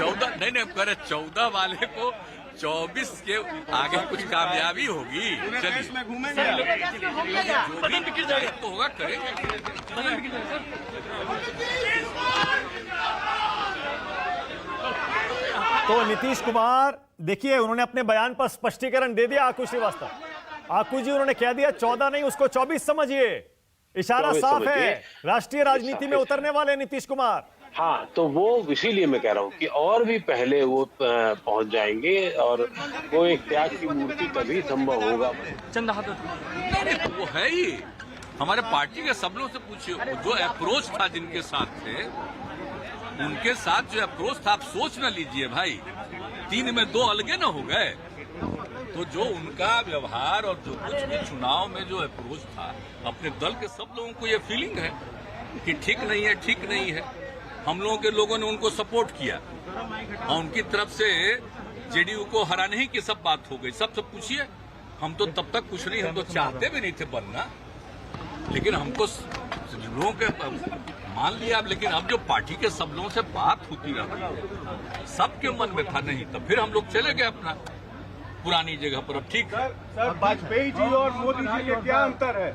14 नहीं नहीं करे 14 वाले को 24 के आगे कुछ कामयाबी होगी। चलिए में घूमेंगे तो होगा करेंगे। तो नीतीश कुमार देखिए, उन्होंने अपने बयान पर स्पष्टीकरण दे दिया। आकुश श्रीवास्तव, आकुश जी उन्होंने कह दिया 14 नहीं, उसको 24 समझिए। इशारा साफ है, राष्ट्रीय राजनीति में उतरने वाले नीतीश कुमार। हाँ, तो वो इसीलिए मैं कह रहा हूँ कि और भी पहले वो पहुंच जाएंगे और वो एक त्याग की मूर्ति तभी संभव होगा। वो है ही हमारे पार्टी के सब लोगों से पूछिए, जो अप्रोच था जिनके साथ थे, उनके साथ जो अप्रोच था, आप सोच न लीजिए भाई 3 में 2 अलगे न हो गए। तो जो उनका व्यवहार और जो कुछ भी चुनाव में जो अप्रोच था, अपने दल के सब लोगों को ये फीलिंग है कि ठीक नहीं है, ठीक नहीं है। हम लोगों के लोगों ने उनको सपोर्ट किया और उनकी तरफ से जेडीयू को हराने ही की सब बात हो गई। सब पूछिए, हम तो तब तक कुछ नहीं, हम तो चाहते भी नहीं थे बनना, लेकिन हमको लोगों के मान लिया। लेकिन अब जो पार्टी के सब लोगों से बात होती रही है, सबके मन में था नहीं, तो फिर हम लोग चले गए अपना पुरानी जगह पर। अब ठीक है। सर, वाजपेयी जी और मोदी जी में क्या अंतर है?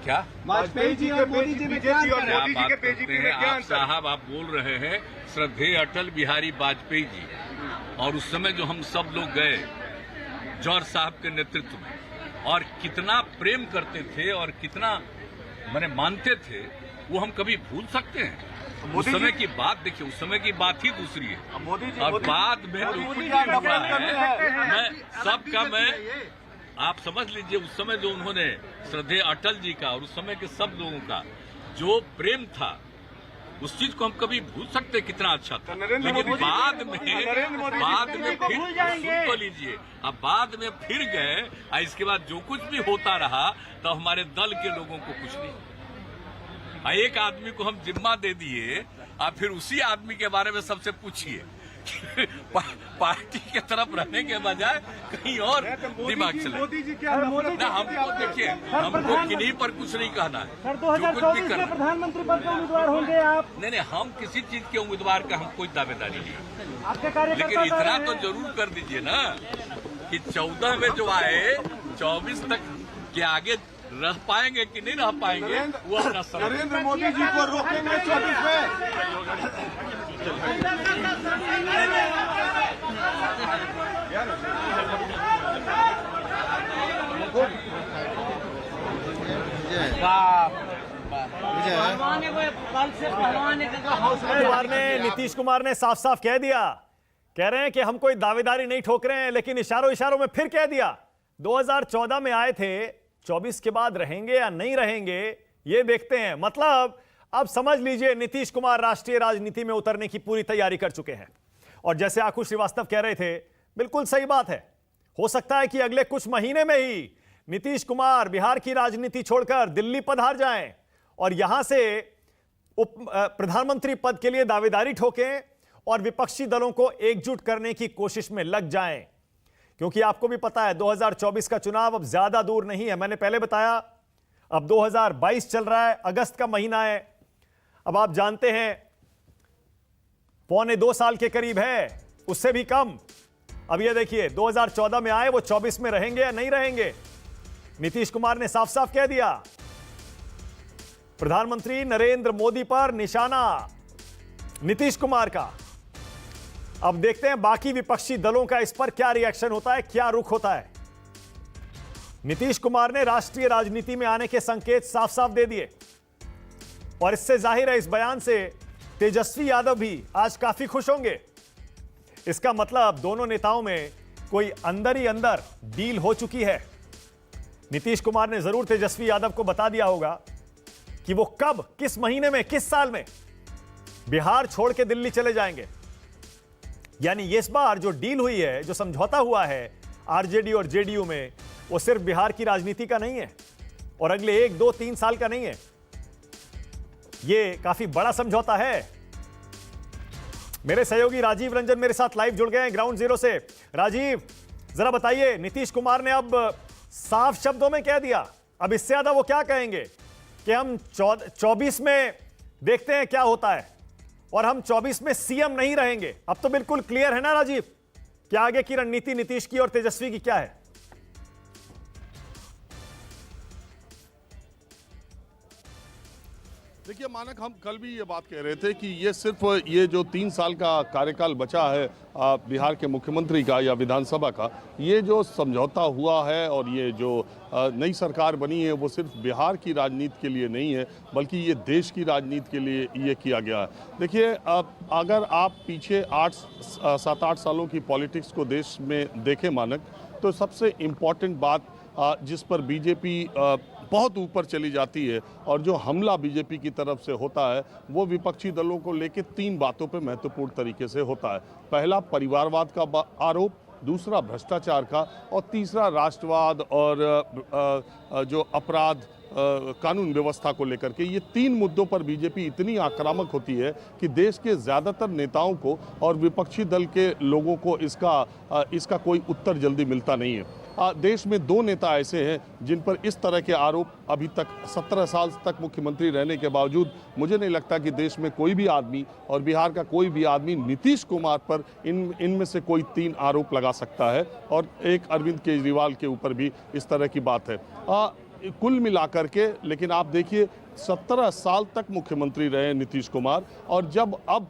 क्या वाजपेयी जी और मोदी जी में क्या अंतर है? मोदी जी के बीजेपी में क्या अंतर है? साहब, आप बोल रहे हैं श्रद्धेय अटल बिहारी वाजपेयी जी, और उस समय जो हम सब लोग गए जौहर साहब के नेतृत्व में, और कितना प्रेम करते थे और कितना मैंने मानते थे, वो हम कभी भूल सकते हैं? उस समय की बात देखिए, उस समय की बात ही दूसरी है, और बाद में जो कुछ भी हुआ है, मैं सबका आप समझ लीजिए, उस समय जो उन्होंने श्रद्धेय अटल जी का और उस समय के सब लोगों का जो प्रेम था, उस चीज को हम कभी भूल सकते कितना अच्छा था। लेकिन बाद में फिर सुन तो लीजिए, अब बाद में फिर गए, और इसके बाद जो कुछ भी होता रहा तो हमारे दल के लोगों को कुछ नहीं। एक आदमी को हम जिम्मा दे दिए, और फिर उसी आदमी के बारे में सबसे पूछिए पार्टी के तरफ रहने के बजाय कहीं और दिमाग चले। मोदी जी क्या ना, हमको देखिए, हमको किन्हीं पर कुछ नहीं कहना है। सर, 2024 में प्रधानमंत्री पद के उम्मीदवार होंगे आप? नहीं, हम किसी चीज के उम्मीदवार का हम कोई दावेदारी नहीं। आपके कार्यकर्ता लेकिन इतना तो जरूर कर दीजिए ना कि 14 में जो आए 24 तक के आगे रह पाएंगे कि नहीं रह पाएंगे, वो अपना नरेंद्र मोदी जी को रोकेंगे 24 में। नीतीश कुमार ने साफ साफ कह दिया, कह रहे हैं कि हम कोई दावेदारी नहीं ठोक रहे हैं, लेकिन इशारों इशारों में फिर कह दिया 2014 में आए थे, 24 के बाद रहेंगे या नहीं रहेंगे ये देखते हैं। मतलब अब समझ लीजिए, नीतीश कुमार राष्ट्रीय राजनीति में उतरने की पूरी तैयारी कर चुके हैं। और जैसे आकुश श्रीवास्तव कह रहे थे, बिल्कुल सही बात है। हो सकता है कि अगले कुछ महीने में ही नीतीश कुमार बिहार की राजनीति छोड़कर दिल्ली पधार जाएं और यहां से प्रधानमंत्री पद के लिए दावेदारी ठोकें और विपक्षी दलों को एकजुट करने की कोशिश में लग जाएं। क्योंकि आपको भी पता है 2024 का चुनाव अब ज्यादा दूर नहीं है। मैंने पहले बताया, अब 2022 चल रहा है, अगस्त का महीना है। अब आप जानते हैं 1.25 साल के करीब है, उससे भी कम। अब ये देखिए, 2014 में आए, वो 24 में रहेंगे या नहीं रहेंगे। नीतीश कुमार ने साफ साफ कह दिया, प्रधानमंत्री नरेंद्र मोदी पर निशाना नीतीश कुमार का। अब देखते हैं बाकी विपक्षी दलों का इस पर क्या रिएक्शन होता है, क्या रुख होता है। नीतीश कुमार ने राष्ट्रीय राजनीति में आने के संकेत साफ साफ दे दिए, और इससे जाहिर है, इस बयान से तेजस्वी यादव भी आज काफी खुश होंगे। इसका मतलब दोनों नेताओं में कोई अंदर ही अंदर डील हो चुकी है। नीतीश कुमार ने जरूर तेजस्वी यादव को बता दिया होगा कि वो कब, किस महीने में, किस साल में बिहार छोड़ के दिल्ली चले जाएंगे। यानी इस बार जो डील हुई है, जो समझौता हुआ है आरजेडी और जेडीयू में, वो सिर्फ बिहार की राजनीति का नहीं है और अगले 1, 2, 3 साल का नहीं है। ये काफी बड़ा समझौता है। मेरे सहयोगी राजीव रंजन मेरे साथ लाइव जुड़ गए हैं ग्राउंड जीरो से। राजीव, जरा बताइए, नीतीश कुमार ने अब साफ शब्दों में कह दिया, अब इससे ज्यादा वो क्या कहेंगे कि हम 24 में देखते हैं क्या होता है। और हम 24 में सीएम नहीं रहेंगे। अब तो बिल्कुल क्लियर है ना राजीव, कि आगे की रणनीति नीतीश की और तेजस्वी की क्या है? देखिए मानक, हम कल भी ये बात कह रहे थे कि ये सिर्फ ये जो 3 साल का कार्यकाल बचा है बिहार के मुख्यमंत्री का या विधानसभा का, ये जो समझौता हुआ है और ये जो नई सरकार बनी है वो सिर्फ बिहार की राजनीति के लिए नहीं है, बल्कि ये देश की राजनीति के लिए ये किया गया है। देखिए अगर आप पीछे 7-8 सालों की पॉलिटिक्स को देश में देखें मानक, तो सबसे इम्पॉर्टेंट बात जिस पर बीजेपी बहुत ऊपर चली जाती है और जो हमला बीजेपी की तरफ से होता है वो विपक्षी दलों को लेकर 3 बातों पे महत्वपूर्ण तरीके से होता है। पहला परिवारवाद का आरोप, दूसरा भ्रष्टाचार का, और तीसरा राष्ट्रवाद और जो अपराध कानून व्यवस्था को लेकर के। ये 3 मुद्दों पर बीजेपी इतनी आक्रामक होती है कि देश के ज़्यादातर नेताओं को और विपक्षी दल के लोगों को इसका कोई उत्तर जल्दी मिलता नहीं है। देश में 2 नेता ऐसे हैं जिन पर इस तरह के आरोप अभी तक 17 साल तक मुख्यमंत्री रहने के बावजूद मुझे नहीं लगता कि देश में कोई भी आदमी और बिहार का कोई भी आदमी नीतीश कुमार पर इनमें से कोई 3 आरोप लगा सकता है, और एक अरविंद केजरीवाल के ऊपर भी इस तरह की बात है। कुल मिलाकर के लेकिन आप देखिए 17 साल तक मुख्यमंत्री रहे नीतीश कुमार, और जब अब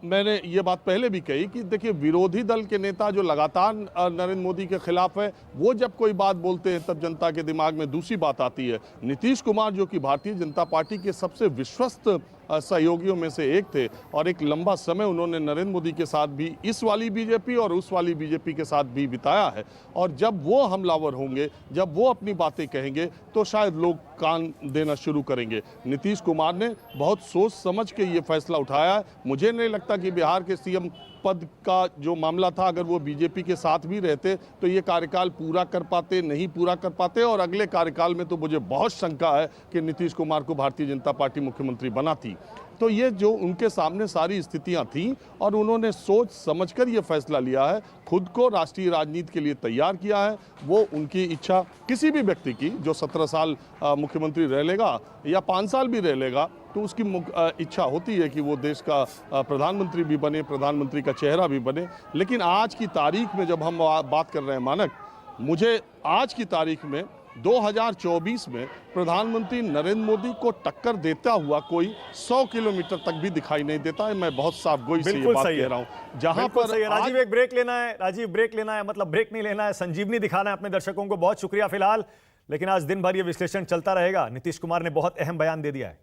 मैंने ये बात पहले भी कही कि देखिए विरोधी दल के नेता जो लगातार नरेंद्र मोदी के खिलाफ है, वो जब कोई बात बोलते हैं तब जनता के दिमाग में दूसरी बात आती है। नीतीश कुमार जो कि भारतीय जनता पार्टी के सबसे विश्वस्त सहयोगियों में से एक थे और एक लंबा समय उन्होंने नरेंद्र मोदी के साथ भी इस वाली बीजेपी और उस वाली बीजेपी के साथ भी बिताया है, और जब वो हमलावर होंगे, जब वो अपनी बातें कहेंगे तो शायद लोग कान देना शुरू करेंगे। नीतीश कुमार ने बहुत सोच समझ के ये फैसला उठाया है। मुझे नहीं लगता कि बिहार के सीएम पद का जो मामला था, अगर वो बीजेपी के साथ भी रहते तो ये कार्यकाल पूरा कर पाते, नहीं पूरा कर पाते, और अगले कार्यकाल में तो मुझे बहुत शंका है कि नीतीश कुमार को भारतीय जनता पार्टी मुख्यमंत्री बनाती। तो ये जो उनके सामने सारी स्थितियां थीं और उन्होंने सोच समझकर ये फैसला लिया है, खुद को राष्ट्रीय राजनीति के लिए तैयार किया है। वो उनकी इच्छा किसी भी व्यक्ति की जो 17 साल मुख्यमंत्री रह लेगा या 5 साल भी रह लेगा, तो उसकी इच्छा होती है कि वो देश का प्रधानमंत्री भी बने, प्रधानमंत्री का चेहरा भी बने। लेकिन आज की तारीख में जब हम बात कर रहे हैं मानक, मुझे आज की तारीख में 2024 में प्रधानमंत्री नरेंद्र मोदी को टक्कर देता हुआ कोई 100 किलोमीटर तक भी दिखाई नहीं देता है। मैं बहुत साफ गोई से ये बात कह रहा हूं। जहां पर राजीव एक ब्रेक लेना है, राजीव ब्रेक लेना है, मतलब ब्रेक नहीं लेना है, संजीवनी दिखाना है अपने दर्शकों को। बहुत शुक्रिया फिलहाल, लेकिन आज दिन भर ये विश्लेषण चलता रहेगा। नीतीश कुमार ने बहुत अहम बयान दे दिया है।